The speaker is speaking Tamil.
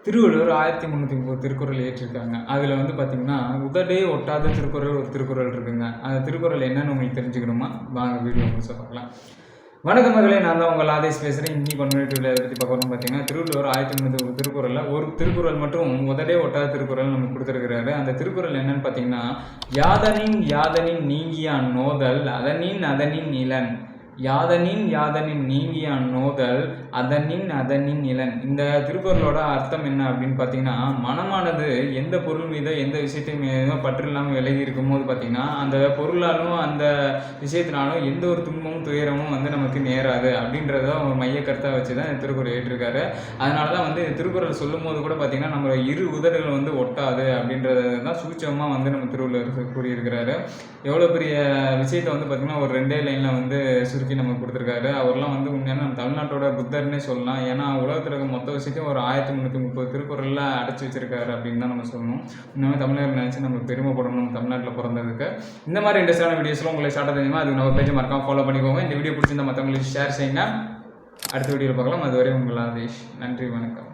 திருவள்ளுவர் 1330 திருக்குறள் இயற்றிருக்காங்க. அதில் வந்து பார்த்திங்கன்னா உதடே ஒட்டாத திருக்குறள் ஒரு திருக்குறள் இருக்குங்க. அந்த திருக்குறள் என்னன்னு உங்களுக்கு தெரிஞ்சுக்கணுமா? வாங்க வீடியோ முடிச்சு பார்க்கலாம். வணக்கம் மகளே, நான் தான் உங்கள் ஆதேஷ் பேசுகிறேன். இன்னைக்கு கம்யூனிட்டியில் இதை பற்றி பார்க்கணும். பார்த்தீங்கன்னா திருவள்ளுவர் 1330 திருக்குறளில் ஒரு திருக்குறள் மட்டும் உதடே ஒட்டாத திருக்குறள் நமக்கு கொடுத்துருக்கிறாரு. அந்த திருக்குறள் என்னன்னு பார்த்தீங்கன்னா, யாதனின் யாதனின் நீங்கியான் நோதல் அதனின் அதனின் இளன், யாதனின் யாதனின் நீங்கியான் நோதல் அதனின் இளன். இந்த திருக்குறளோட அர்த்தம் என்ன அப்படின்னு பார்த்தீங்கன்னா, மனமானது எந்த பொருள் மீதோ எந்த விஷயத்தின் மீதோ பற்று இல்லாமல் விலகி இருக்கும் போது பார்த்தீங்கன்னா, அந்த பொருளாலும் அந்த விஷயத்தினாலும் எந்த ஒரு துன்பமும் துயரமும் வந்து நமக்கு நேராது அப்படின்றத ஒரு மைய கருத்தாக வச்சு தான் இந்த திருக்குறள் ஏற்றிருக்காரு. அதனால தான் வந்து திருக்குறள் சொல்லும் போது கூட பார்த்தீங்கன்னா, நம்ம இரு உதடுகள் வந்து ஒட்டாது அப்படின்றத தான் சூட்சமாக வந்து நம்ம திருவள்ளுவர் கூறியிருக்கிறாரு. எவ்வளோ பெரிய விஷயத்தை வந்து பார்த்திங்கன்னா ஒரு 2 லைனில் வந்து சுருக்கி நம்ம கொடுத்துருக்காரு. அவர்லாம் வந்து உண்மையான நம்ம தமிழ்நாட்டோட புத்தர்னே சொல்லலாம். ஏன்னா உலகத்தில் இருக்க மொத்த விஷயத்தையும் ஒரு 1330 திருக்குறளில் அடைச்சி வச்சிருக்காரு அப்படின்னு தான் நம்ம சொல்லணும். இன்னுமே தமிழர் நினச்சி நம்ம பெருமைப்படணும் நம்ம தமிழ்நாட்டில் பிறந்ததுக்கு. இந்த மாதிரி இன்ட்ரெஸ்டான வீடியோஸ்லாம் உங்களுக்கு ஸ்டார்ட் தெரியுமா? அதுக்கு நம்ம பேஜை மறக்காம ஃபாலோ பண்ணிக்கோங்க. இந்த வீடியோ பிடிச்சிருந்தா மற்றவங்களுக்கு ஷேர் செய்யுங்க. அடுத்த வீடியோவில் பார்க்கலாம். அதுவரை உங்கள் ஆதேஷ். நன்றி, வணக்கம்.